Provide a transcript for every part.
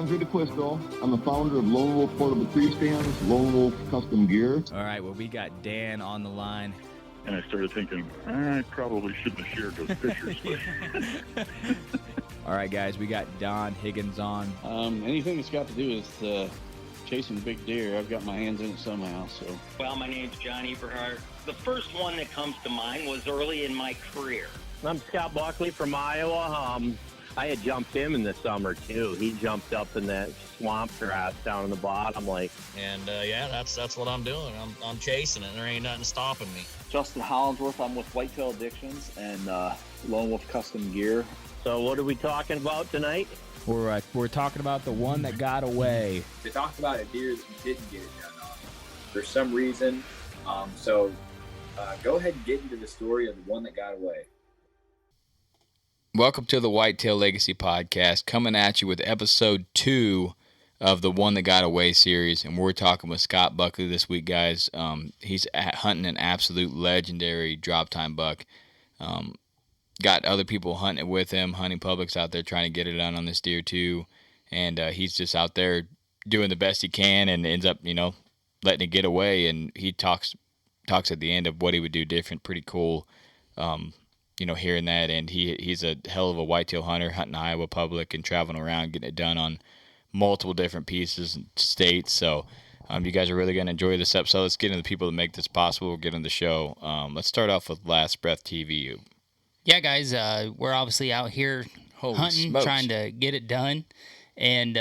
Andre DeQuisto. I'm the founder of Lone Wolf Portable Tree Stands, Lone Wolf Custom Gear. All right, well, we got Dan on the line. And I started thinking, I probably shouldn't have shared those pictures. All right, guys, we got Don Higgins on. Anything that's got to do with chasing big deer, I've got my hands in it somehow. So. Well, my name's John Eberhardt. The first one that comes to mind was early in my career. I'm Scott Buckley from Iowa. I had jumped him in the summer, too. He jumped up in that swamp grass down in the bottom lake. And, that's what I'm doing. I'm chasing it. There ain't nothing stopping me. Justin Hollinsworth. I'm with Whitetail Addictions and Lone Wolf Custom Gear. So what are we talking about tonight? We're talking about the one that got away. They talked about a deer that you didn't get it done on for some reason. So go ahead and get into the story of the one that got away. Welcome to the Whitetail Legacy Podcast, coming at you with episode 2 of the One That Got Away series, and we're talking with Scott Buckley this week, guys. He's hunting an absolute legendary drop time buck. Got other people hunting it with him, hunting publics out there trying to get it done on this deer too, and he's just out there doing the best he can and ends up, letting it get away, and he talks at the end of what he would do different. Pretty cool. Hearing that, and he's a hell of a whitetail hunter, hunting Iowa public and traveling around, getting it done on multiple different pieces and states. So you guys are really going to enjoy this episode. Let's get into the people that make this possible. We'll get into the show. Let's start off with Last Breath TV. Yeah, guys, we're obviously out here hunting, trying to get it done. And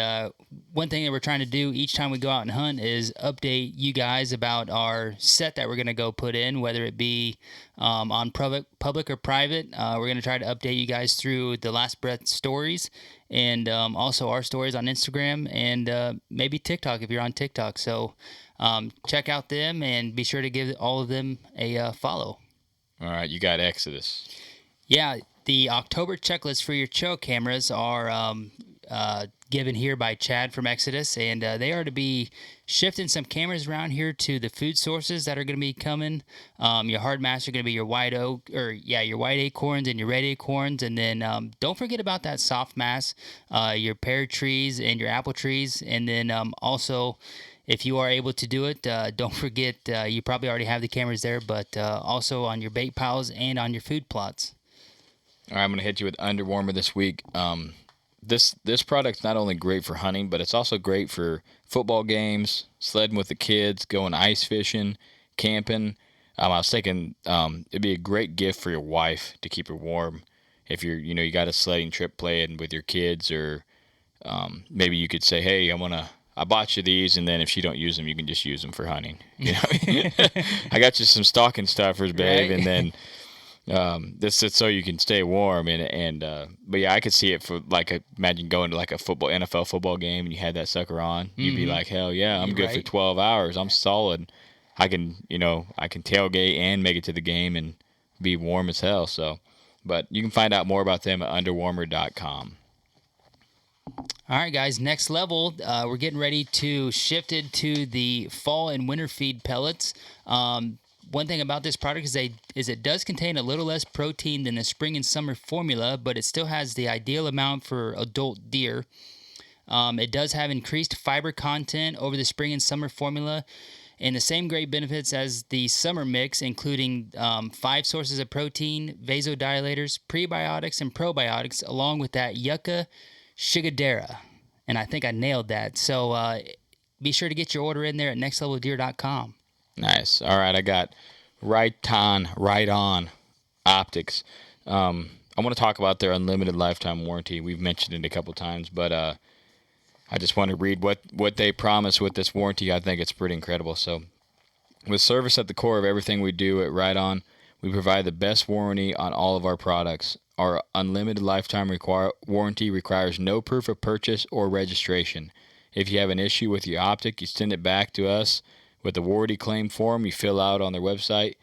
one thing that we're trying to do each time we go out and hunt is update you guys about our set that we're going to go put in, whether it be on public or private. We're going to try to update you guys through the Last Breath stories and also our stories on Instagram and maybe TikTok if you're on TikTok. So check out them and be sure to give all of them a follow. All right, you got Exodus. Yeah, the October checklist for your trail cameras are given here by Chad from Exodus, and they are to be shifting some cameras around here to the food sources that are going to be coming. Your hard mass are going to be your your white acorns and your red acorns, and then don't forget about that soft mass, your pear trees and your apple trees, and then also, if you are able to do it, don't forget, you probably already have the cameras there, but also on your bait piles and on your food plots. All right, I'm going to hit you with Underwarmer this week. This product's not only great for hunting, but it's also great for football games, sledding with the kids, going ice fishing, camping. I was thinking it'd be a great gift for your wife to keep her warm if you got a sledding trip planned with your kids, or maybe you could say, hey, I bought you these, and then if she don't use them, you can just use them for hunting. I got you some stocking stuffers, babe, right? And then this is so you can stay warm, but yeah, I could see it for imagine going to like a NFL football game and you had that sucker on. You'd be like, hell yeah, I'm good for 12 hours. I'm solid. I can tailgate and make it to the game and be warm as hell. So, but you can find out more about them at underwarmer.com. All right, guys, next level, we're getting ready to shift it to the fall and winter feed pellets. One thing about this product is it does contain a little less protein than the spring and summer formula, but it still has the ideal amount for adult deer. It does have increased fiber content over the spring and summer formula, and the same great benefits as the summer mix, including 5 sources of protein, vasodilators, prebiotics, and probiotics, along with that Yucca Shigadera. And I think I nailed that. So be sure to get your order in there at nextleveldeer.com. Nice. All right, I got Right On Optics. I want to talk about their unlimited lifetime warranty. We've mentioned it a couple times, but I just want to read what they promise with this warranty. I think it's pretty incredible. So, with service at the core of everything we do at Right On, we provide the best warranty on all of our products. Our unlimited lifetime warranty requires no proof of purchase or registration. If you have an issue with your optic, you send it back to us with the warranty claim form you fill out on their website,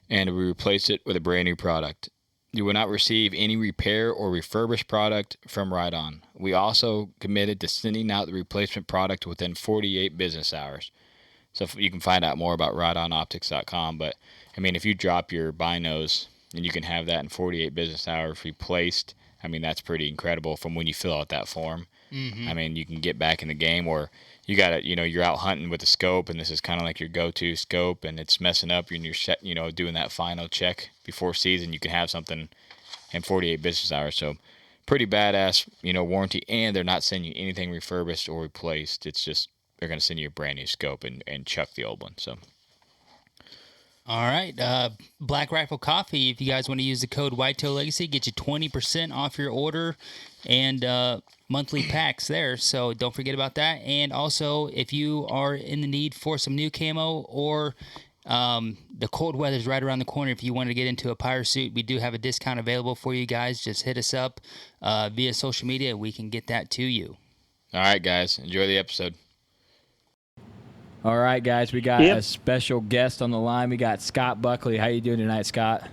and we replace it with a brand new product. You will not receive any repair or refurbished product from Right On. We also committed to sending out the replacement product within 48 business hours. So you can find out more about rightonoptics.com. But, if you drop your binos and you can have that in 48 business hours replaced, that's pretty incredible from when you fill out that form. I mean, you can get back in the game, or you got to, you're out hunting with a scope, and this is kind of like your go-to scope, and it's messing up, and you're doing that final check before season. You can have something in 48 business hours. So pretty badass, warranty, and they're not sending you anything refurbished or replaced. It's just they're going to send you a brand new scope and chuck the old one. So. All right, Black Rifle Coffee. If you guys want to use the code Whitetail Legacy, get you 20% off your order and monthly packs there. So don't forget about that. And also, if you are in the need for some new camo, or the cold weather's right around the corner, if you want to get into a pirate suit, we do have a discount available for you guys. Just hit us up via social media. We can get that to you. All right, guys, enjoy the episode. All right, guys, we got a special guest on the line. We got Scott Buckley. How you doing tonight, Scott?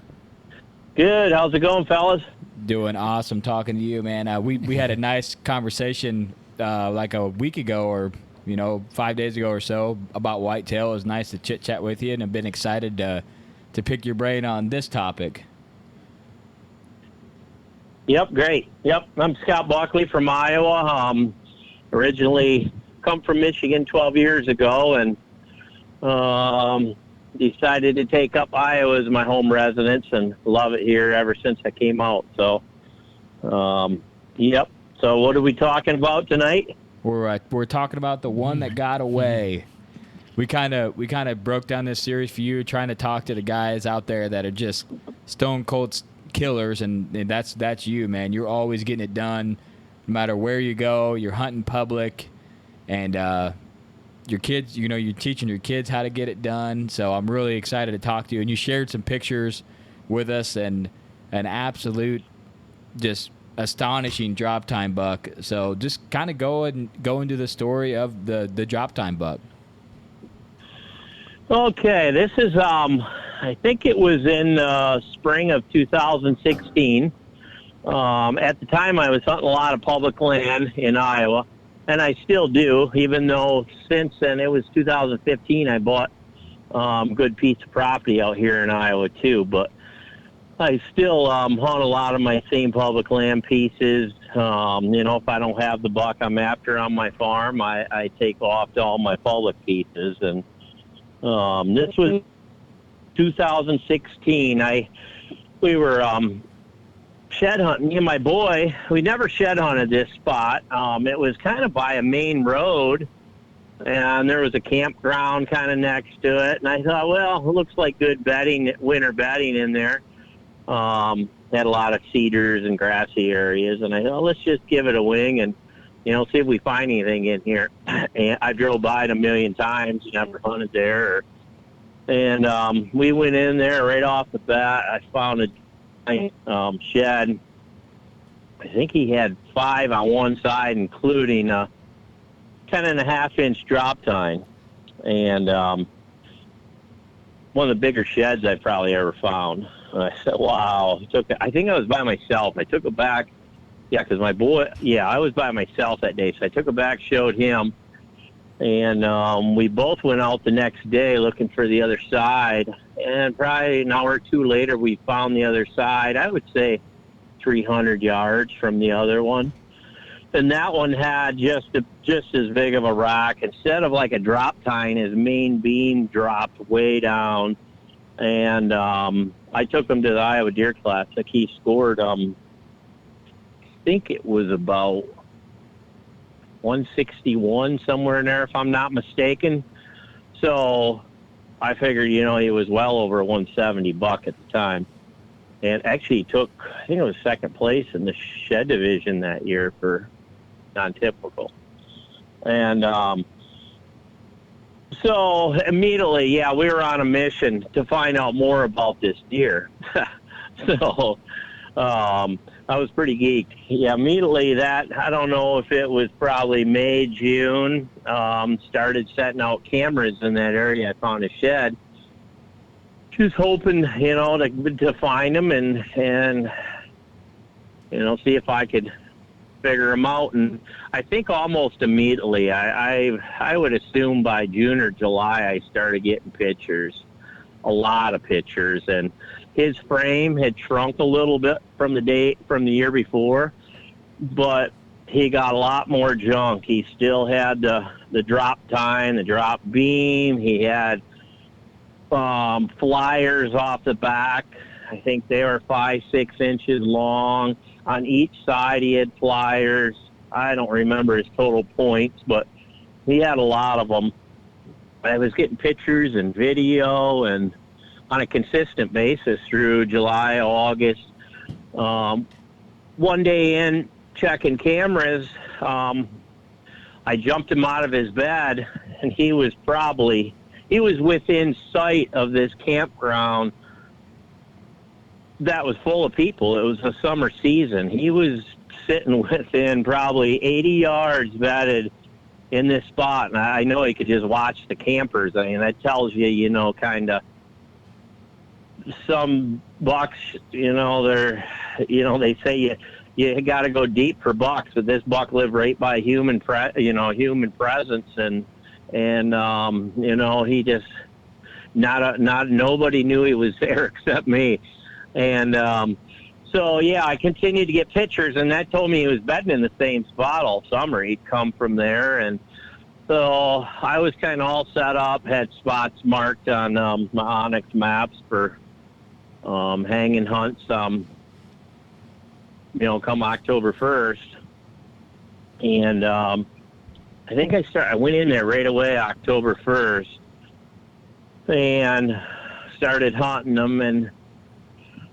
Good. How's it going, fellas? Doing awesome talking to you, man. We had a nice conversation like a week ago, or 5 days ago or so, about whitetail. It was nice to chit-chat with you, and I've been excited to pick your brain on this topic. Yep, great. Yep, I'm Scott Buckley from Iowa. Originally come from Michigan 12 years ago, and decided to take up Iowa as my home residence, and love it here ever since I came out. So, yep. So what are we talking about tonight? We're talking about the one that got away. We kind of broke down this series for you, trying to talk to the guys out there that are just stone cold killers, and that's you, man. You're always getting it done, no matter where you go. You're hunting public. And your kids, you're teaching your kids how to get it done. So I'm really excited to talk to you. And you shared some pictures with us, and an absolute, just astonishing drop time buck. So just kind of go into the story of the drop time buck. Okay, this is I think it was in spring of 2016. At the time, I was hunting a lot of public land in Iowa. And I still do, even though since then, it was 2015, I bought good piece of property out here in Iowa too. But I still hunt a lot of my same public land pieces. If I don't have the buck I'm after on my farm, I take off to all my public pieces. And this was 2016. We were shed hunting. Me and my boy, we never shed hunted this spot. It was kind of by a main road, and there was a campground kind of next to it. And I thought, well, it looks like good bedding, winter bedding in there. Had a lot of cedars and grassy areas, and I thought, let's just give it a wing and see if we find anything in here. And I drove by it a million times, never hunted there. And we went in there right off the bat. I found a shed. I think he had 5 on one side, including a 10.5-inch drop tine, and one of the bigger sheds I've probably ever found. And I said, wow. I think I was by myself. I took it back. Yeah, because my boy, I was by myself that day. So I took it back, showed him, and we both went out the next day looking for the other side. And probably an hour or two later, we found the other side. I would say 300 yards from the other one. And that one had just as big of a rock. Instead of like a drop tine, his main beam dropped way down. And I took him to the Iowa Deer Classic. He scored, I think it was about 161, somewhere in there, if I'm not mistaken. So I figured, he was well over a 170 buck at the time. And actually he took, I think it was second place in the shed division that year for non-typical. And so immediately, we were on a mission to find out more about this deer. So I was pretty geeked. Yeah, immediately I don't know if it was probably May, June, started setting out cameras in that area. I found a shed. Just hoping, to find them and see if I could figure them out. And I think almost immediately, I would assume by June or July, I started getting pictures, a lot of pictures. And his frame had shrunk a little bit from the year before, but he got a lot more junk. He still had the drop tine, the drop beam. He had flyers off the back. I think they were 5-6 inches long. On each side he had flyers. I don't remember his total points, but he had a lot of them. I was getting pictures and video and on a consistent basis through July, August. One day in checking cameras, I jumped him out of his bed, and he was within sight of this campground that was full of people. It was the summer season. He was sitting within probably 80 yards bedded in this spot, and I know he could just watch the campers. I mean, that tells you, kind of some bucks, they're, they say you got to go deep for bucks, but this buck lived right by human presence, and he just nobody knew he was there except me. And so, yeah, I continued to get pictures, and that told me he was bedding in the same spot all summer. He'd come from there, and so I was kind of all set up, had spots marked on my Onyx maps for hanging hunts, come October 1st. And I think I went in there right away October 1st and started hunting them, and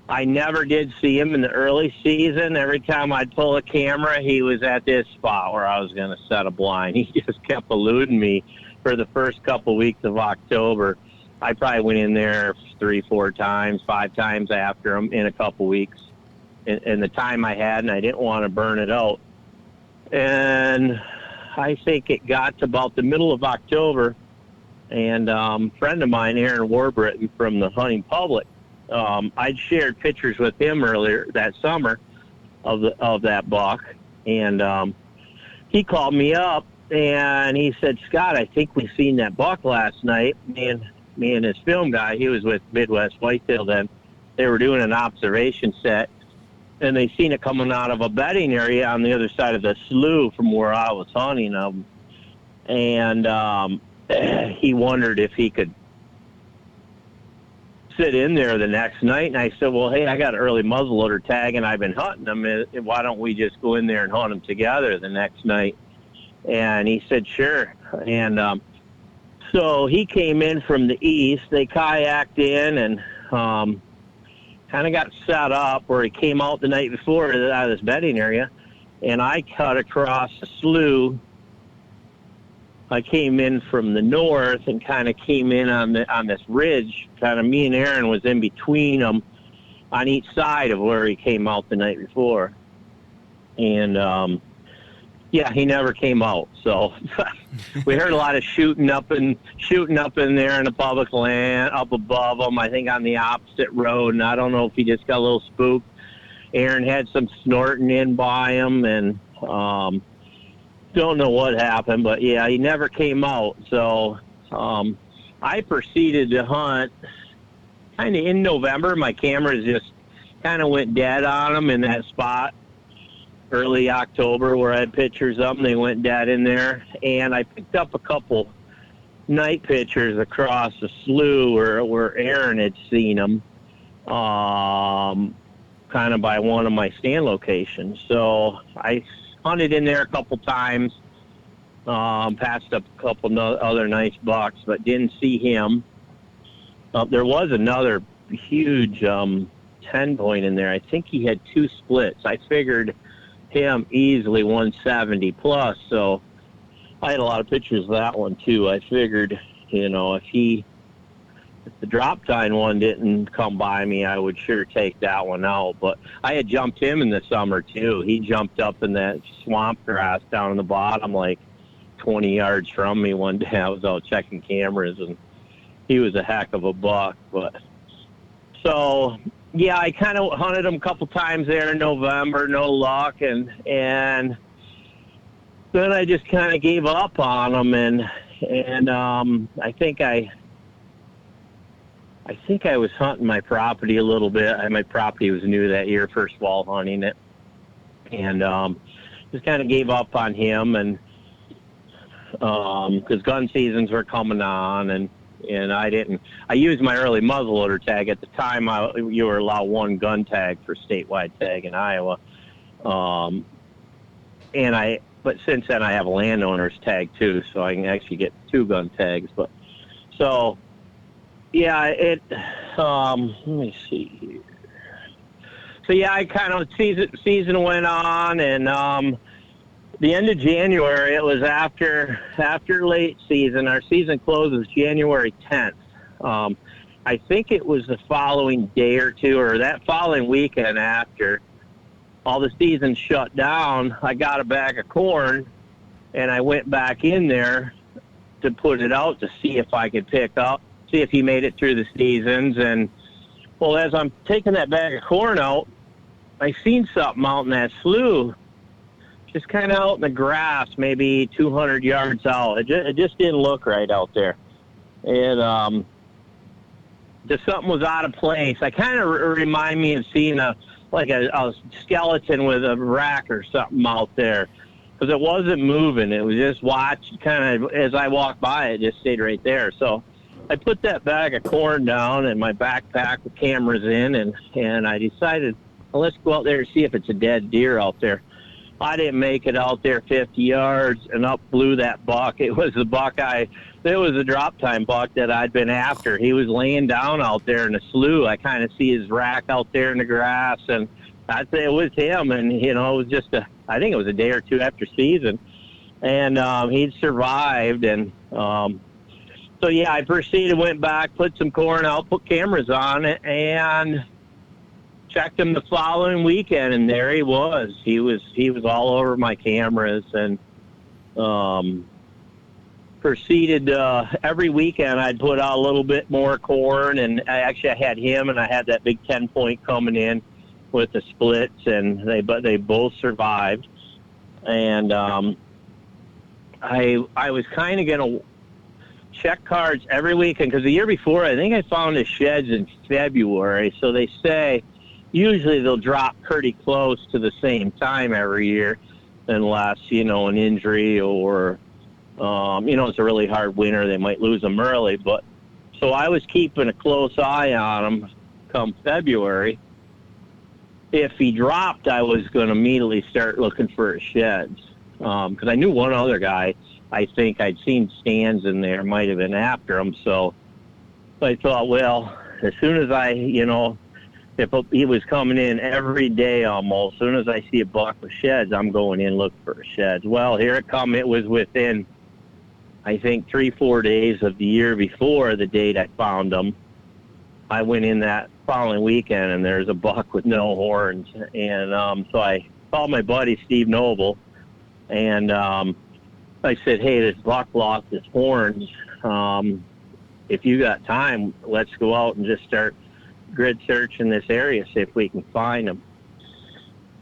I never did see him in the early season. Every time I'd pull a camera, he was at this spot where I was going to set a blind. He just kept eluding me for the first couple weeks of October. I probably went in there 3-4 times, 5 times after him in a couple weeks. And the time I had, and I didn't want to burn it out. And I think it got to about the middle of October, and a friend of mine, Aaron Warbritton from the Hunting Public, I'd shared pictures with him earlier that summer of that buck, and he called me up and he said, "Scott, I think we seen that buck last night." Me and his film guy, he was with Midwest Whitetail then, they were doing an observation set, and they seen it coming out of a bedding area on the other side of the slough from where I was hunting them, and he wondered if he could sit in there the next night. And I said, "Well, hey, I got an early muzzleloader tag and I've been hunting them. Why don't we just go in there and hunt them together the next night?" And he said, "Sure." And so he came in from the east. They kayaked in and kind of got set up where he came out the night before out of this bedding area. And I cut across the slough. I came in from the north and kind of came in on this ridge. Kind of me and Aaron was in between them on each side of where he came out the night before. And yeah, he never came out. So we heard a lot of shooting up in there in the public land up above him. I think on the opposite road, and I don't know if he just got a little spooked. Aaron had some snorting in by him, and don't know what happened, but yeah, he never came out. So I proceeded to hunt kind of in November. My cameras just kind of went dead on them in that spot early October where I had pictures of them. They went dead in there, and I picked up a couple night pictures across the slough where Aaron had seen them, kind of by one of my stand locations. So I hunted in there a couple times, passed up a couple other nice bucks, but didn't see him. There was another huge 10-point in there. I think he had 2 splits. I figured him easily 170 plus, so I had a lot of pictures of that one too. I figured, if the drop tine one didn't come by me, I would sure take that one out. But I had jumped him in the summer too. He jumped up in that swamp grass down in the bottom, like 20 yards from me one day. I was out checking cameras, and he was a heck of a buck. But so yeah, I kind of hunted him a couple times there in November, no luck, and then I just kind of gave up on him, and I think I was hunting my property a little bit. My property was new that year, first fall hunting it. And just kind of gave up on him, and because gun seasons were coming on, and I used my early muzzleloader tag. At the time, you were allowed one gun tag for statewide tag in Iowa. But since then I have a landowner's tag too, so I can actually get 2 gun tags. But so, yeah, let me see here. So yeah, I kind of season went on, and the end of January, it was after late season. Our season closes January 10th. I think it was the following day or two, or that following weekend after all the season shut down. I got a bag of corn, and I went back in there to put it out to see if I could see if he made it through the seasons. And well, as I'm taking that bag of corn out, I seen something out in that slough, just kind of out in the grass, maybe 200 yards out. It just didn't look right out there. And just something was out of place. I kind of remind me of seeing a skeleton with a rack or something out there, because it wasn't moving. It was just watched kind of as I walked by. It just stayed right there. So I put that bag of corn down in my backpack with cameras in, and I decided, well, let's go out there and see if it's a dead deer out there. I didn't make it out there 50 yards, and up blew that buck. It was the buck it was a drop time buck that I'd been after. He was laying down out there in the slough. I kind of see his rack out there in the grass, and I'd say it was him. And, it was just I think it was a day or two after season. And he'd survived. And so, yeah, I proceeded, went back, put some corn out, put cameras on it, and checked him the following weekend, and there he was. He was all over my cameras, and proceeded every weekend I'd put out a little bit more corn, and I had him, and I had that big 10-point coming in with the splits, and they both survived. And I was kind of going to check cards every weekend, because the year before I think I found the sheds in February, so they say usually they'll drop pretty close to the same time every year, unless, an injury or, it's a really hard winter. They might lose them early. But so I was keeping a close eye on him come February. If he dropped, I was going to immediately start looking for his sheds, because I knew one other guy, I think I'd seen stands in there, might have been after him. So I thought, well, as soon as if he was coming in every day almost, as soon as I see a buck with sheds, I'm going in looking for sheds. Well, here it come. It was within, I think, 3-4 days of the year before the date I found him. I went in that following weekend, and there's a buck with no horns. And so I called my buddy Steve Noble, and I said, hey, this buck lost his horns. If you got time, let's go out and just start grid search in this area, see if we can find them.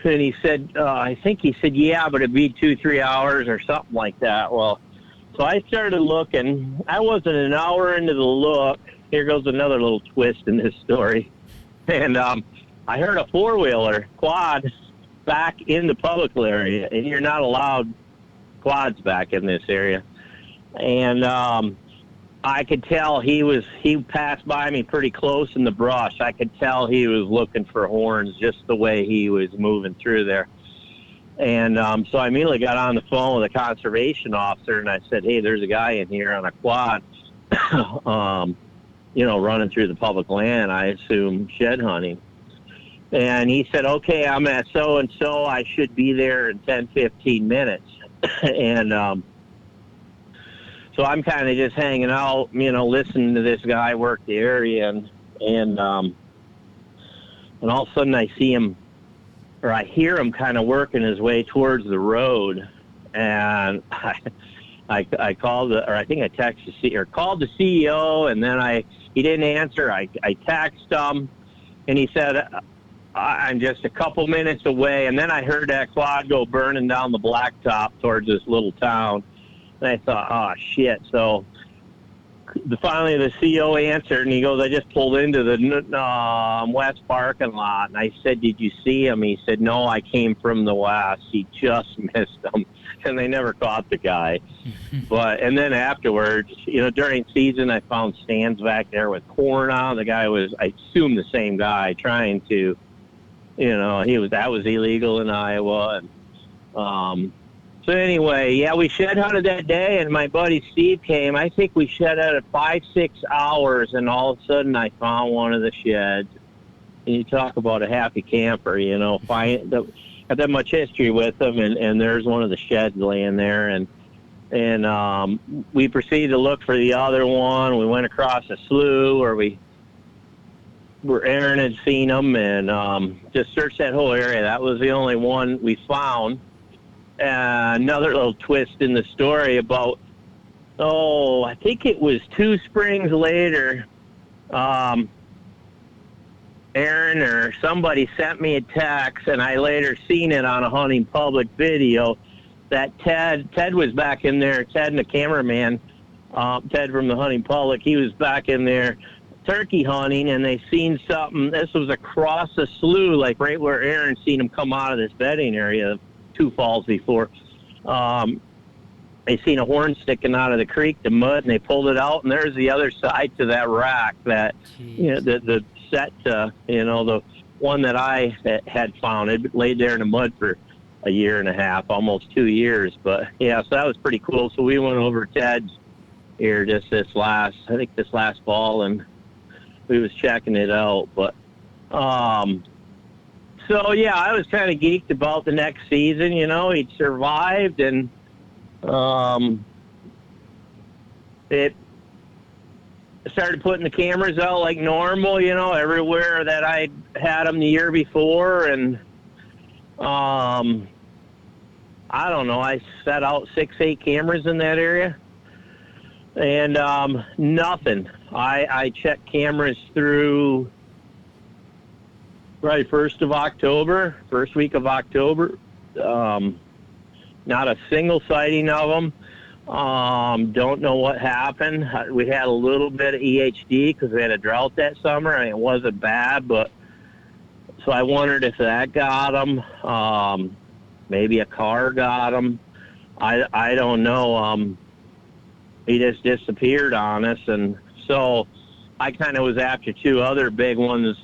And he said, yeah, but it'd be 2-3 hours or something like that. Well, so I started looking. I wasn't an hour into the look. Here goes another little twist in this story. And I heard a 4-wheeler quad back in the public area, and you're not allowed quads back in this area. And I could tell he passed by me pretty close in the brush. I could tell he was looking for horns, just the way he was moving through there. And so I immediately got on the phone with a conservation officer, and I said, hey, there's a guy in here on a quad, running through the public land, I assume shed hunting. And he said, okay, I'm at so-and-so. I should be there in 10-15 minutes. And so I'm kind of just hanging out, listening to this guy work the area, and all of a sudden I see him, or I hear him kind of working his way towards the road, and I called, I think I texted or called the CEO, and then he didn't answer. I texted him, and he said, I'm just a couple minutes away, and then I heard that quad go burning down the blacktop towards this little town. And I thought, oh, shit. So finally the CO answered, and he goes, I just pulled into the west parking lot. And I said, did you see him? He said, no, I came from the west. He just missed him. And they never caught the guy. And then afterwards, during season, I found stands back there with corn on. The guy was, I assume, the same guy trying to, that was illegal in Iowa. And, so anyway, yeah, we shed hunted that day, and my buddy Steve came. I think we shed out at 5-6 hours, and all of a sudden I found one of the sheds. And you talk about a happy camper, got that much history with them, and there's one of the sheds laying there, and we proceeded to look for the other one. We went across a slough where Aaron had seen them, and just searched that whole area. That was the only one we found. Another little twist in the story about, I think it was 2 springs later, Aaron or somebody sent me a text, and I later seen it on a Hunting Public video, that Ted was back in there, Ted and the cameraman, Ted from the Hunting Public, he was back in there turkey hunting, and they seen something. This was across the slough, like right where Aaron seen him come out of this bedding area 2 falls before. They seen a horn sticking out of the creek, the mud, and they pulled it out, and there's the other side to that rack that, the set, the one that I had found. It laid there in the mud for a year and a half, almost 2 years. But, yeah, so that was pretty cool. So we went over Ted's here just this last fall, and we was checking it out. But, so, yeah, I was kind of geeked about the next season. He'd survived, and it started putting the cameras out like normal, everywhere that I had them the year before. And I don't know, I set out 6-8 cameras in that area, and nothing. I checked cameras through right first week of October. Not a single sighting of them. Don't know what happened. We had a little bit of EHD because we had a drought that summer, and it wasn't bad, but so I wondered if that got them. Maybe a car got them. I don't know. He just disappeared on us, and so I kind of was after 2 other big ones,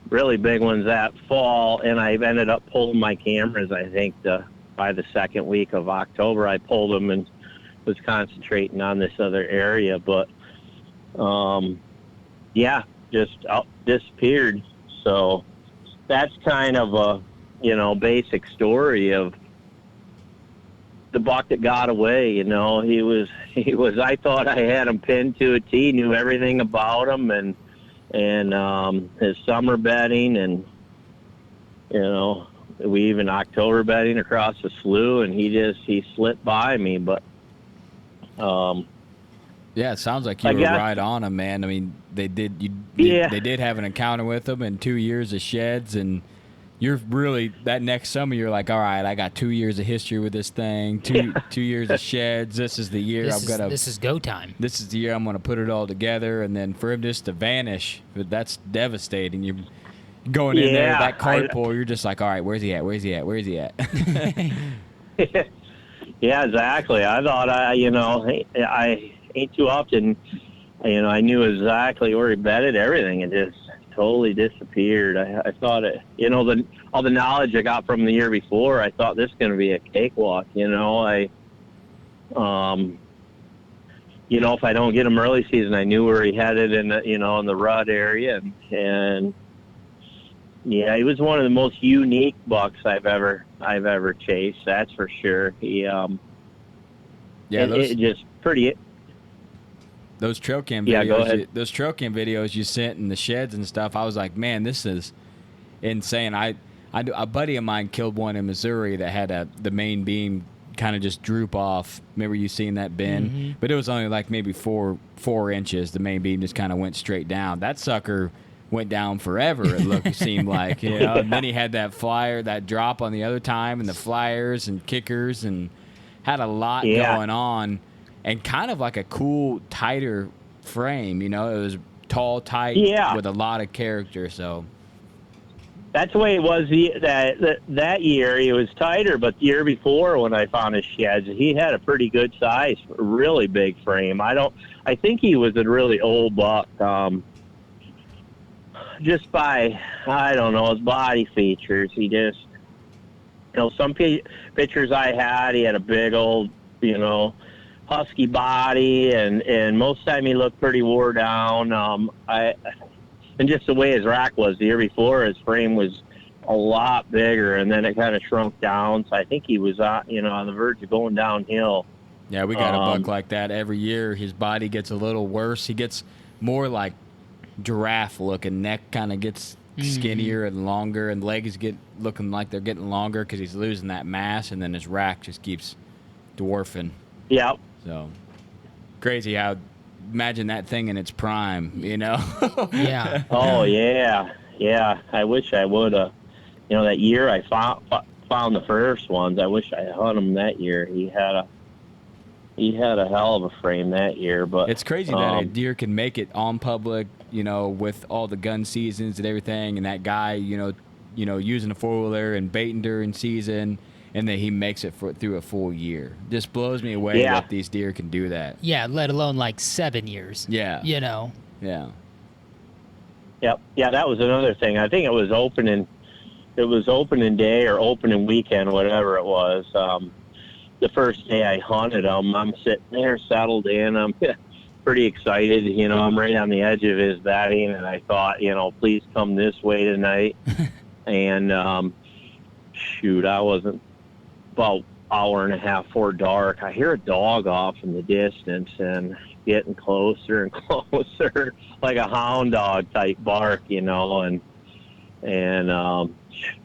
really big ones that fall, and I ended up pulling my cameras. I think by the 2nd week of October, I pulled them and was concentrating on this other area. But yeah, just disappeared. So that's kind of a basic story of the buck that got away. He was. I thought I had him pinned to a T, knew everything about him, and his summer bedding, and we even October bedding across the slough, and he slipped by me. But yeah, it sounds like you were right on him, man. I mean, they did have an encounter with him in 2 years of sheds, and you're really, that next summer you're like, all right, I got 2 years of history with this thing, 2 years of sheds. This is the year this is go time. This is the year I'm going to put it all together. And then for him just to vanish, that's devastating. You're going in there, that cart pull, you're just like, all right, where's he at? Where's he at? Where's he at? Yeah, exactly. I thought I ain't too often, I knew exactly where he bedded everything, and just totally disappeared. I thought it, all the knowledge I got from the year before, I thought this was going to be a cakewalk. If I don't get him early season, I knew where he headed in the, in the rut area, and yeah, he was one of the most unique bucks I've ever chased. That's for sure. He, it just pretty. Those trail cam videos, yeah, go ahead. Those trail cam videos you sent in the sheds and stuff, I was like, man, this is insane. A buddy of mine killed one in Missouri that had the main beam kind of just droop off. Remember you seen that bin? Mm-hmm. But it was only like maybe 4 inches. The main beam just kind of went straight down. That sucker went down forever, it seemed like. And then he had that drop on the other time, and the flyers and kickers, and had a lot going on. and kind of like a cool, tighter frame. It was tall, tight, with a lot of character. So that's the way it was that year. He was tighter, but the year before when I found his sheds, he had a pretty good size, really big frame. I think he was a really old buck. Just by, I don't know, his body features. He just, some pictures I had, he had a big old, husky body, and most of the time he looked pretty wore down. And just the way his rack was the year before, his frame was a lot bigger, and then it kind of shrunk down. So I think he was, on the verge of going downhill. Yeah, we got a buck like that every year. His body gets a little worse. He gets more like giraffe looking. Neck kind of gets skinnier and longer, and legs get looking like they're getting longer because he's losing that mass, and then his rack just keeps dwarfing. Yep. So crazy how, imagine that thing in its prime, Yeah. Oh, yeah. I wish I would have. That year I found the first ones, I wish I had him that year. He had a hell of a frame that year. But it's crazy that a deer can make it on public, with all the gun seasons and everything, and that guy, using a four-wheeler and baiting during season, and then he makes it through a full year. Just blows me away that these deer can do that. Yeah, let alone like 7 years. Yeah. Yeah. Yep. Yeah, that was another thing. I think it was opening day or opening weekend, whatever it was. The first day I hunted him, I'm sitting there settled in. I'm pretty excited. I'm right on the edge of his bedding, and I thought, please come this way tonight. And I wasn't about hour and a half before dark. I hear a dog off in the distance and getting closer and closer, like a hound dog type bark, and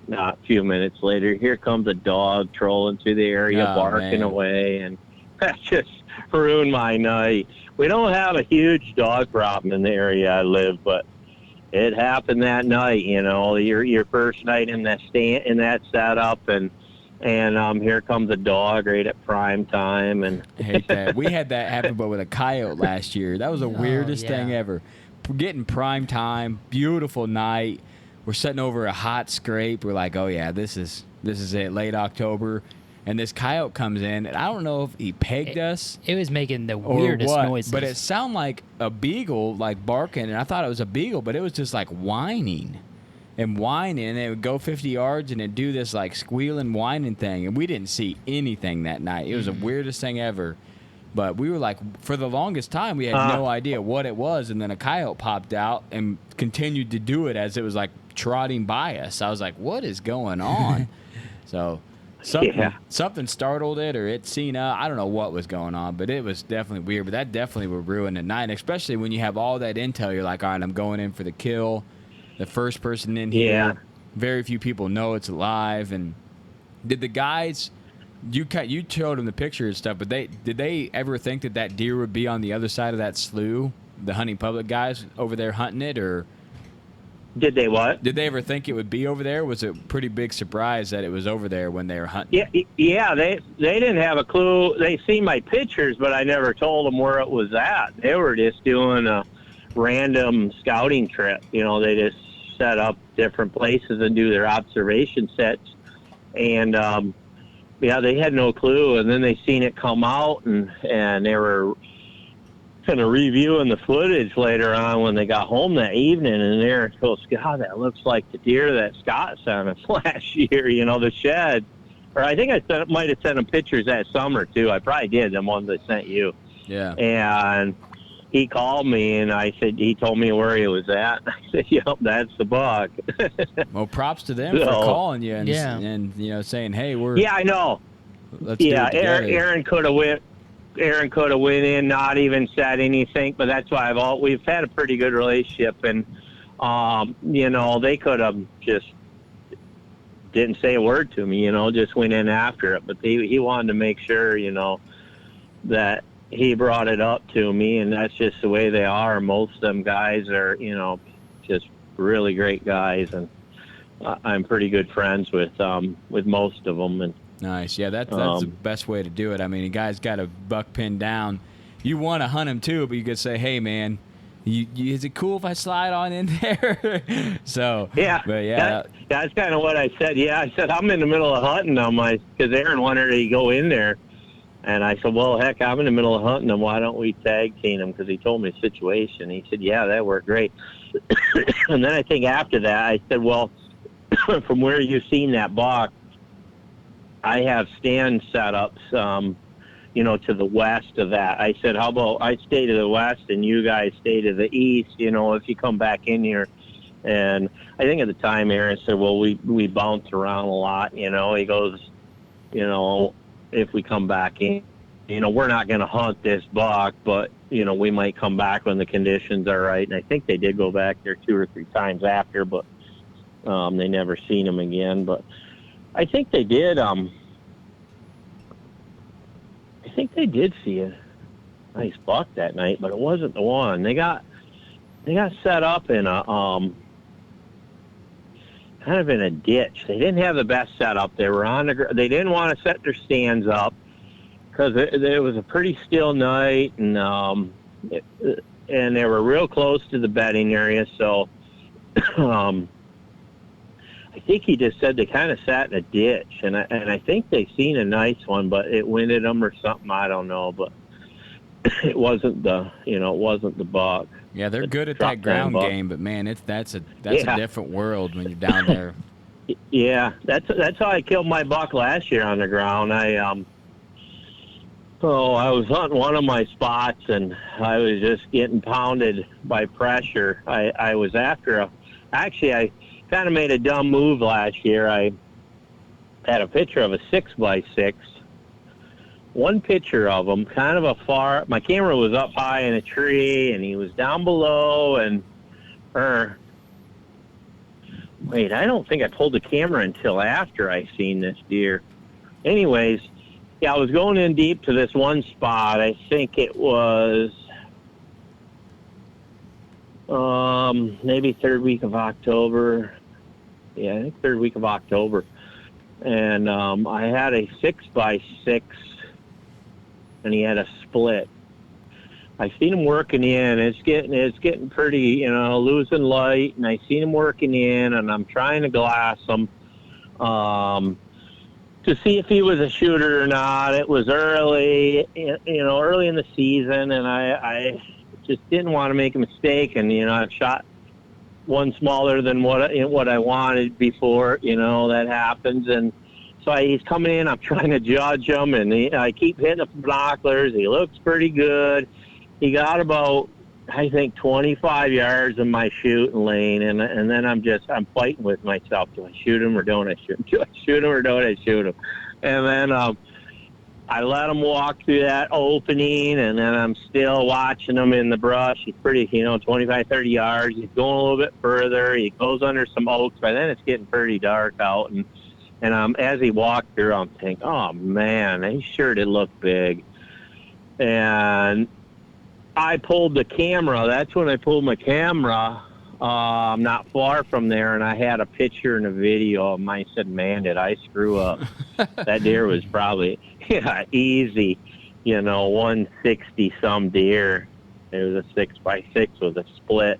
not a few minutes later, here comes a dog trolling through the area, barking away, and that just ruined my night. We don't have a huge dog problem in the area I live, but it happened that night. Your first night in that setup, and here comes a dog right at prime time. And I hate that. We had that happen, but with a coyote last year. That was the weirdest thing ever. Getting prime time, beautiful night. We're sitting over a hot scrape. We're like, oh yeah, this is it. Late October, and this coyote comes in, and I don't know if he pegged us. It was making the weirdest noises, but it sounded like a beagle, like barking, and I thought it was a beagle, but it was just like whining. And whining, and it would go 50 yards, and it'd do this like squealing, whining thing, and we didn't see anything that night. It was the weirdest thing ever. But we were like, for the longest time, we had no idea what it was, and then a coyote popped out and continued to do it as it was like trotting by us. I was like, what is going on? So something startled it, or it seen I don't know what was going on, but it was definitely weird. But that definitely would ruin the night, especially when you have all that intel. You're like, all right, I'm going in for the kill. The first person in here, very few people know it's alive. And did the guys, you showed them the picture and stuff, but did they ever think that deer would be on the other side of that slough? The hunting public guys over there hunting it, or did they what? Did they ever think it would be over there? Was it a pretty big surprise that it was over there when they were hunting? Yeah. They didn't have a clue. They seen my pictures, but I never told them where it was at. They were just doing a random scouting trip. They just set up different places and do their observation sets, and they had no clue. And then they seen it come out, and they were kind of reviewing the footage later on when they got home that evening, and Aaron goes, God, that looks like the deer that Scott sent us last year, the shed. Or I think I might have sent him pictures that summer too. I probably did, the ones I sent you. Yeah. And he called me, and he told me where he was at. I said, yep, that's the buck. Well, props to them for calling you and saying, hey, we're... Yeah, I know. Let's do it together. Aaron could have went in, not even said anything, but that's why we've had a pretty good relationship, and they could have just didn't say a word to me, just went in after it, but he wanted to make sure, that he brought it up to me, and that's just the way they are. Most of them guys are, just really great guys, and I'm pretty good friends with most of them, and Nice. Yeah, that's the best way to do it. I mean, a guy's got a buck pinned down. You want to hunt him too, but you could say, hey, man, is it cool if I slide on in there? So, yeah. But yeah. That's kind of what I said. Yeah, I said, I'm in the middle of hunting them because Aaron wanted to go in there. And I said, well, heck, I'm in the middle of hunting them. Why don't we tag team them? Because he told me the situation. He said, yeah, that worked great. And then I think after that, I said, well, from where you've seen that buck, I have stand setups, to the west of that. I said, how about I stay to the west and you guys stay to the east, if you come back in here. And I think at the time Aaron said, well, we bounce around a lot, he goes, if we come back in, we're not going to hunt this buck, but, we might come back when the conditions are right. And I think they did go back there 2 or 3 times after, but they never seen him again. But I think they did. I think they did see a nice buck that night, but it wasn't the one. They got set up in a kind of in a ditch. They didn't have the best setup. They were on the. They didn't want to set their stands up because it was a pretty still night, and they were real close to the bedding area. So I think he just said they kind of sat in a ditch, and I think they seen a nice one, but it winded them or something. I don't know, but it wasn't the buck. Yeah, they're good at that ground game, but man, that's a different world when you're down there. Yeah, that's how I killed my buck last year on the ground. I was hunting one of my spots, and I was just getting pounded by pressure. I was after I kind of made a dumb move last year. I had a picture of a 6x6. One picture of him, kind of my camera was up high in a tree, and he was down below, wait, I don't think I pulled the camera until after I seen this deer. Anyways, yeah, I was going in deep to this one spot. I think it was maybe third week of October. Yeah, I think third week of October. And I had a 6x6, and he had a split. I seen him working in. It's getting pretty, losing light, and I seen him working in, and I'm trying to glass him to see if he was a shooter or not. It was early, early in the season, and I just didn't want to make a mistake, and I shot one smaller than what I wanted before. That happens, and so he's coming in. I'm trying to judge him, and I keep hitting the binoculars. He looks pretty good. He got about, I think, 25 yards in my shooting lane, and then I'm fighting with myself. Do I shoot him or don't I shoot him? Do I shoot him or don't I shoot him? And then I let him walk through that opening, and then I'm still watching him in the brush. He's pretty, 25, 30 yards. He's going a little bit further. He goes under some oaks. By then it's getting pretty dark out, and as he walked through, I'm thinking, oh, man, he sure did look big. And I pulled the camera. That's when I pulled my camera not far from there, and I had a picture and a video of him. I said, man, did I screw up. That deer was probably easy, 160-some deer. It was a 6x6 with a split.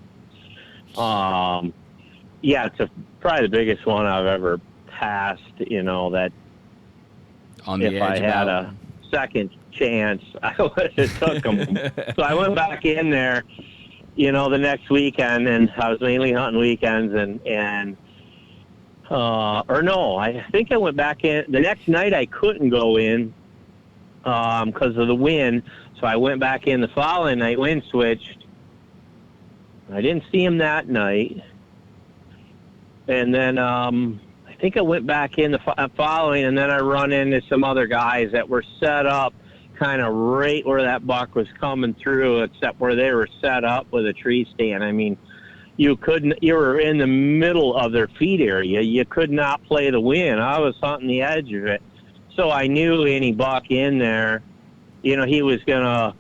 It's probably the biggest one I've ever passed, that on the if edge I had a second chance, I would have took him. So I went back in there, the next weekend, and I was mainly hunting weekends, I think I went back in. The next night I couldn't go in because of the wind, so I went back in the following night, wind switched. I didn't see him that night. And then I think I went back in the following, and then I run into some other guys that were set up kind of right where that buck was coming through, except where they were set up with a tree stand. I mean, you were in the middle of their feed area. You could not play the wind. I was hunting the edge of it. So I knew any buck in there, he was going to,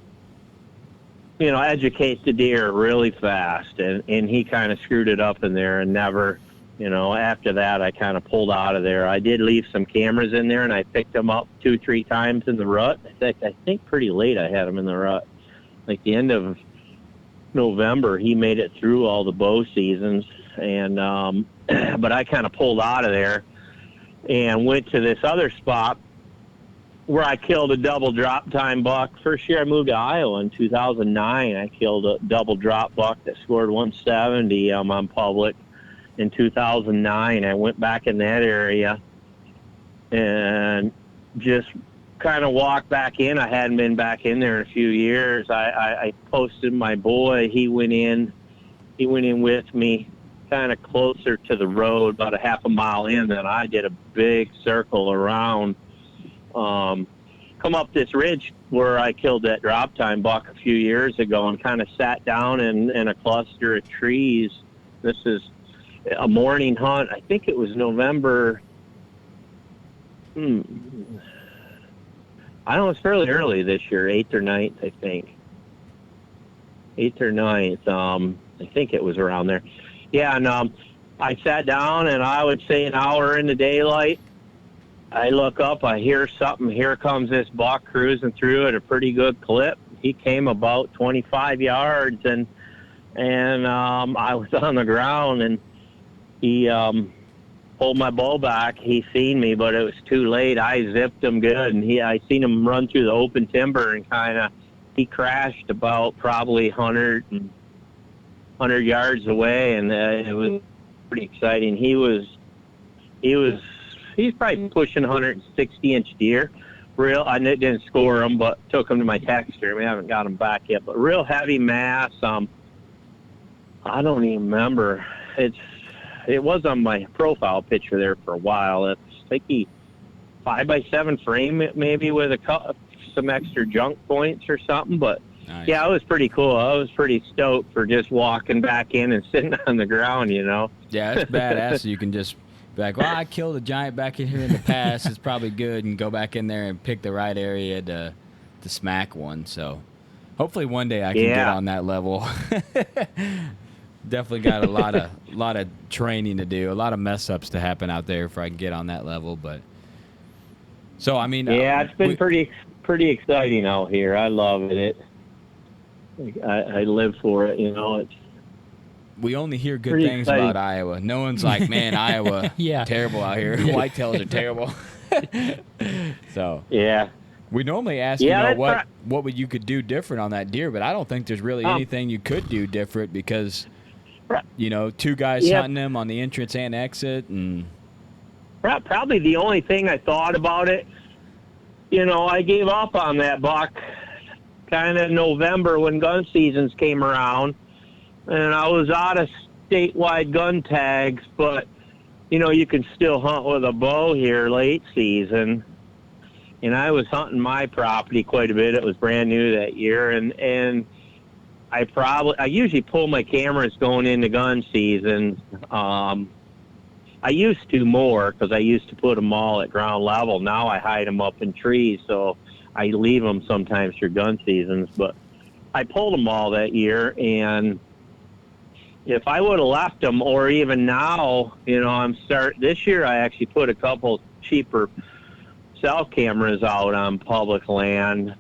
educate the deer really fast. And he kind of screwed it up in there and never after that, I kind of pulled out of there. I did leave some cameras in there, and I picked them up 2-3 times in the rut. In fact, I think pretty late I had them in the rut. Like the end of November, he made it through all the bow seasons, and but I kind of pulled out of there and went to this other spot where I killed a double drop time buck. First year I moved to Iowa in 2009, I killed a double drop buck that scored 170 on public. In 2009, I went back in that area and just kind of walked back in. I hadn't been back in there in a few years. I posted my boy. He went in with me kind of closer to the road, about a half a mile in. Then I did a big circle around, come up this ridge where I killed that drop time buck a few years ago, and kind of sat down in a cluster of trees. This is a morning hunt. I think it was November. I don't know, it's fairly early this year, 8th or 9th, I think. 8th or 9th. I think it was around there. Yeah, and I sat down, and I would say an hour in the daylight, I look up, I hear something. Here comes this buck cruising through at a pretty good clip. He came about 25 yards, and I was on the ground, and he pulled my bow back. He seen me, but it was too late. I zipped him good, and I seen him run through the open timber, and he crashed about probably 100 yards away, and it was pretty exciting. He's probably pushing 160-inch deer. I didn't score him, but took him to my texture. We haven't got him back yet, but real heavy mass. I don't even remember. It was on my profile picture there for a while. It's like 5x7 frame, maybe with some extra junk points or something. But nice. Yeah, it was pretty cool. I was pretty stoked for just walking back in and sitting on the ground. Yeah, it's badass. You can just be like, well, I killed a giant back in here in the past. It's probably good, and go back in there and pick the right area to smack one. So hopefully one day I can get on that level. Definitely got a lot of training to do, a lot of mess ups to happen out there if I can get on that level. But so I mean, it's been pretty exciting out here. I love it. I live for it. It's. We only hear good things about Iowa. No one's like, man, Iowa, terrible out here. Whitetails are terrible. So yeah. We normally ask what you could do different on that deer, but I don't think there's really anything you could do different because, 2 guys hunting them on the entrance and exit. And probably the only thing I thought about it, I gave up on that buck kind of November when gun seasons came around, and I was out of statewide gun tags, but, you can still hunt with a bow here late season. And I was hunting my property quite a bit. It was brand new that year, and I usually pull my cameras going into gun season. I used to more because I used to put them all at ground level. Now I hide them up in trees, so I leave them sometimes for gun seasons. But I pulled them all that year, and if I would have left them, or even now, this year I actually put a couple cheaper cell cameras out on public land,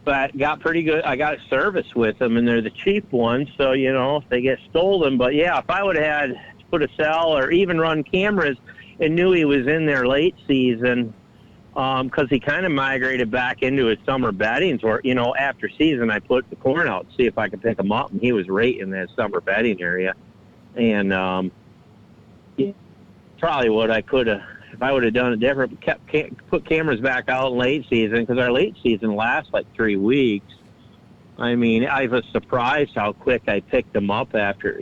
but got pretty good. I got service with them, and they're the cheap ones, so if they get stolen. But yeah, if I would have had to put a cell or even run cameras and knew he was in there late season, because he kind of migrated back into his summer beddings, or after season I put the corn out to see if I could pick him up, and he was right in that summer bedding area. And probably what I could have, if I would have done it different, put cameras back out in late season, because our late season lasts like 3 weeks. I mean, I was surprised how quick I picked them up after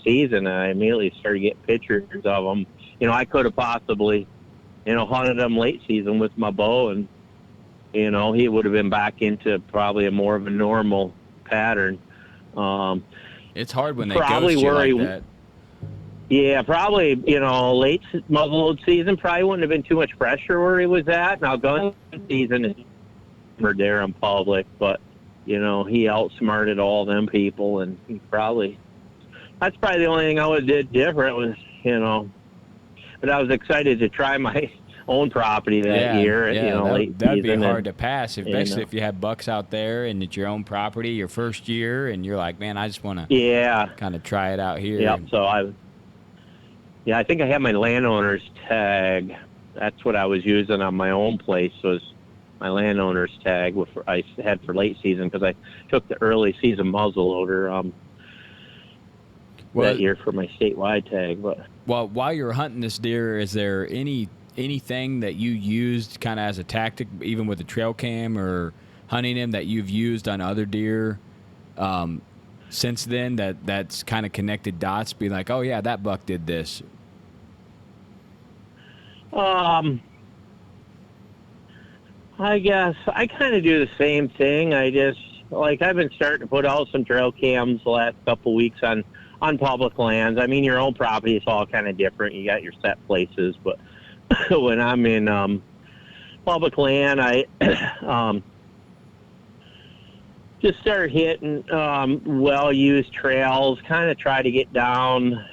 season, and I immediately started getting pictures of them. I could have possibly, hunted them late season with my bow, and, he would have been back into probably a more of a normal pattern. It's hard when they ghost you like that. Yeah, probably, late muzzleload season probably wouldn't have been too much pressure where he was at. Now, gun season is there in public, but, he outsmarted all them people, and he probably that's probably the only thing I would have did different was, but I was excited to try my own property that year. Late that'd be season hard to pass, especially if you have bucks out there and it's your own property, your first year, and you're like, man, I just want to kind of try it out here. Yep. So I think I had my landowner's tag. That's what I was using on my own place, was my landowner's tag I had for late season, because I took the early season muzzleloader that year for my statewide tag. But while you were hunting this deer, is there anything that you used kind of as a tactic, even with the trail cam or hunting him, that you've used on other deer since then that's kind of connected dots, be like, oh yeah, that buck did this? I guess I kind of do the same thing. I just, I've been starting to put out some trail cams the last couple weeks on public lands. I mean, your own property is all kind of different. You got your set places, but when I'm in public land, I just start hitting well-used trails, kind of try to get down.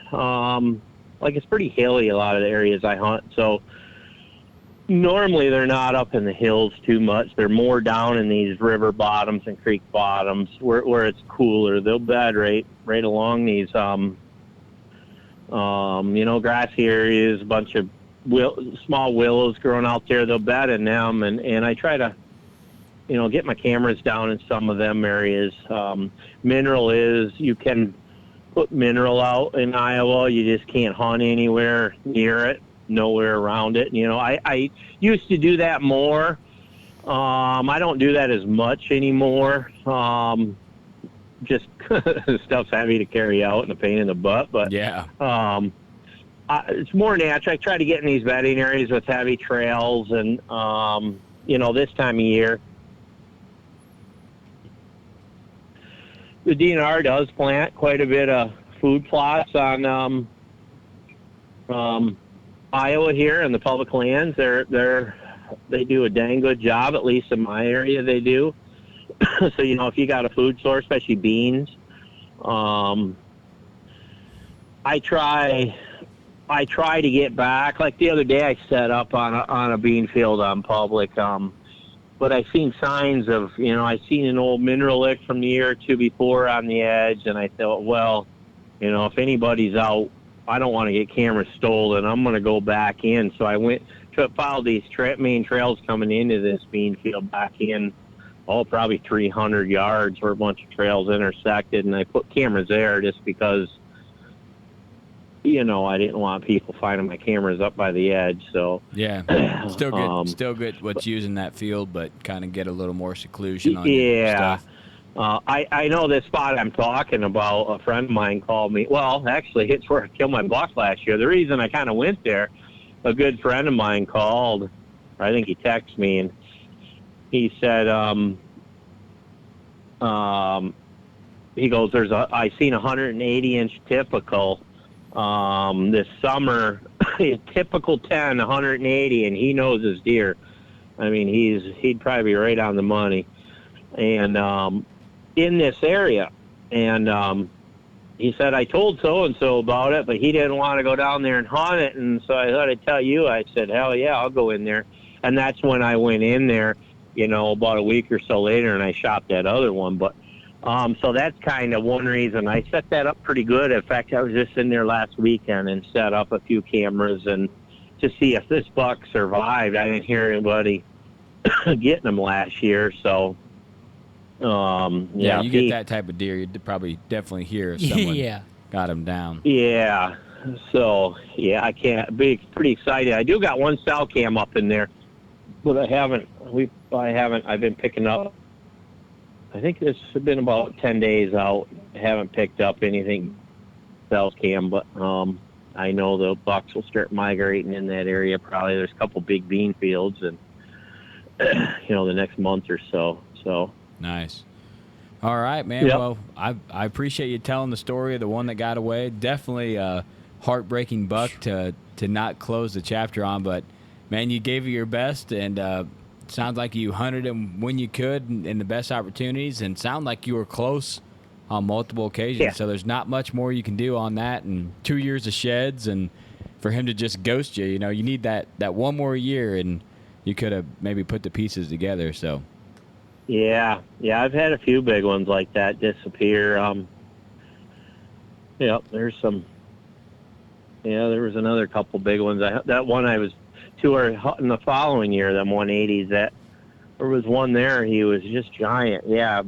It's pretty hilly, a lot of the areas I hunt, so normally they're not up in the hills too much. They're more down in these river bottoms and creek bottoms where it's cooler. They'll bed right along these grassy areas, a bunch of small willows growing out there. They'll bed in them, and I try to get my cameras down in some of them areas. Mineral is, you can put mineral out in Iowa. You just can't hunt anywhere near it, nowhere around it. I used to do that more. I don't do that as much anymore. Just the stuff's heavy to carry out and a pain in the butt. But it's more natural. I try to get in these bedding areas with heavy trails, and this time of year, the DNR does plant quite a bit of food plots on Iowa here in the public lands. They do a dang good job, at least in my area they do. So, if you got a food source, especially beans, I try to get back. Like the other day, I set up on a bean field on public, but I seen signs of, I seen an old mineral lick from the year or two before on the edge, and I thought, well, if anybody's out, I don't want to get cameras stolen. I'm going to go back in. So I went to follow these main trails coming into this bean field back in, probably 300 yards where a bunch of trails intersected, and I put cameras there just because, I didn't want people finding my cameras up by the edge. So still good what's using that field, but kind of get a little more seclusion on your stuff. I know this spot I'm talking about. A friend of mine called me. Well, actually, it's where I killed my buck last year. The reason I kind of went there, a good friend of mine called, or I think he texted me, and he said, he goes, I seen 180-inch typical this summer, typical 10, 180, and he knows his deer. I mean, he'd probably be right on the money. And in this area, and he said, I told so-and-so about it, but he didn't want to go down there and hunt it, and so I thought I'd tell you. I said, hell yeah, I'll go in there. And that's when I went in there, about a week or so later, and I shot that other one. But so that's kind of one reason. I set that up pretty good. In fact, I was just in there last weekend and set up a few cameras and to see if this buck survived. I didn't hear anybody getting them last year, so you get that type of deer, you'd probably definitely hear if someone got him down. Yeah, so I can't be pretty excited. I do got one cell cam up in there, but I haven't. I've been picking up. I think it's been about 10 days out. I haven't picked up anything cell cam, but I know the bucks will start migrating in that area. Probably there's a couple big bean fields, and the next month or so. So. Nice. All right, man. Yep. Well, I appreciate you telling the story of the one that got away. Definitely a heartbreaking buck to not close the chapter on, but, man, you gave it your best, and sounds like you hunted him when you could in the best opportunities, and sound like you were close on multiple occasions. Yeah. So there's not much more you can do on that. And 2 years of sheds, and for him to just ghost you, you know, you need that one more year, and you could have maybe put the pieces together. So. Yeah, I've had a few big ones like that disappear. There's some. Yeah, there was another couple big ones. That one I was hunting the following year, them 180s. There was one there. He was just giant. Yeah,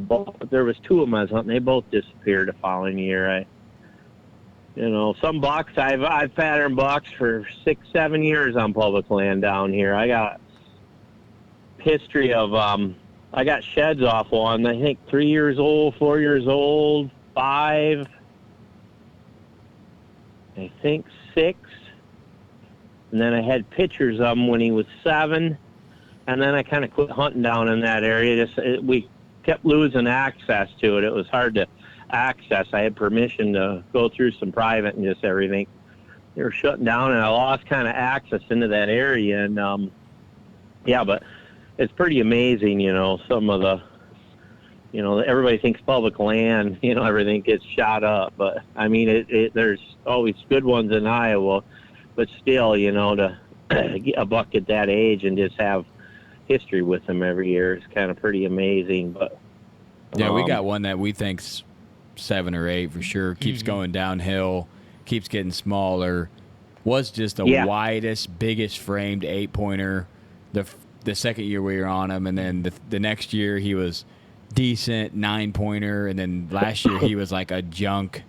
there was 2 of them I was hunting. They both disappeared the following year. Some bucks. I've patterned bucks for 6-7 years on public land down here. I got history of. I got sheds off one. I think 3 years old, 4 years old, 5. I think 6. And then I had pictures of him when he was 7. And then I kind of quit hunting down in that area. We kept losing access to it. It was hard to access. I had permission to go through some private and just everything. They were shutting down, and I lost kind of access into that area. And, but it's pretty amazing, some of the, everybody thinks public land, everything gets shot up. But, I mean, there's always good ones in Iowa. But still, to get a buck at that age and just have history with them every year is kind of pretty amazing. But yeah, we got one that we think's 7 or 8 for sure. Keeps going downhill, keeps getting smaller. Was just the widest, biggest framed 8-pointer the second year we were on him, and then the next year he was decent 9-pointer, and then last year he was like a junk.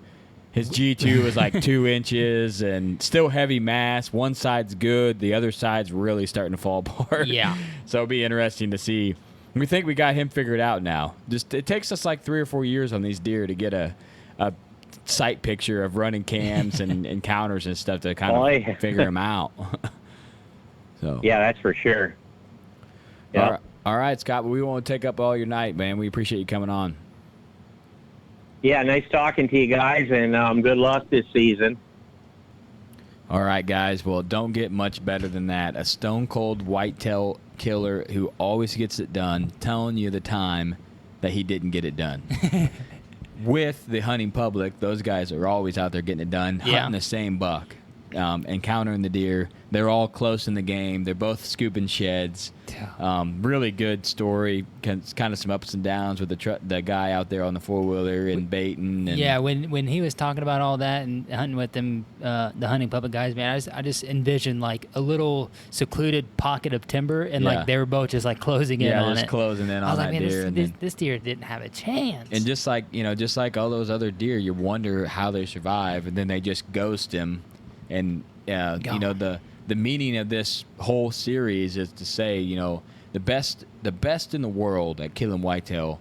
His G2 was like 2 inches and still heavy mass. One side's good, the other side's really starting to fall apart. Yeah. So it'll be interesting to see. We think we got him figured out now. Just it takes us like 3 or 4 years on these deer to get a sight picture of running cams and counters and stuff to kind of figure them out. So yeah, that's for sure. Yeah. All right, Scott. We won't take up all your night, man. We appreciate you coming on. Yeah, nice talking to you guys, and good luck this season. All right, guys. Well, don't get much better than that. A stone-cold whitetail killer who always gets it done, telling you the time that he didn't get it done. With the hunting public, those guys are always out there getting it done, hunting the same buck, encountering the deer. They're all close in the game. They're both scooping sheds. Really good story. Kind of some ups and downs with the guy out there on the 4-wheeler and baiting. And yeah, when he was talking about all that and hunting with them, the hunting public guys, man, I just envisioned like a little secluded pocket of timber, and like they were both just like closing in on it. Yeah, just closing in on that deer. This deer didn't have a chance. And just like all those other deer, you wonder how they survive, and then they just ghost him. And the meaning of this whole series is to say, the best in the world at killing whitetail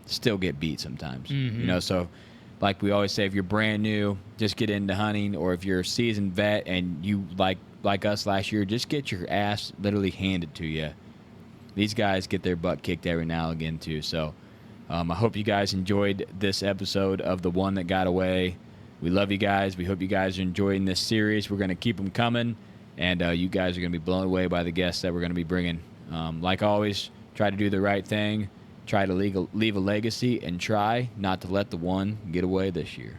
still get beat sometimes. Mm-hmm. So like we always say, if you're brand new, just get into hunting, or if you're a seasoned vet and you like us last year, just get your ass literally handed to you. These guys get their butt kicked every now and again too. So I hope you guys enjoyed this episode of The One That Got Away. We love you guys. We hope you guys are enjoying this series. We're going to keep them coming, and you guys are going to be blown away by the guests that we're going to be bringing. Like always, try to do the right thing, try to leave a legacy, and try not to let the one get away this year.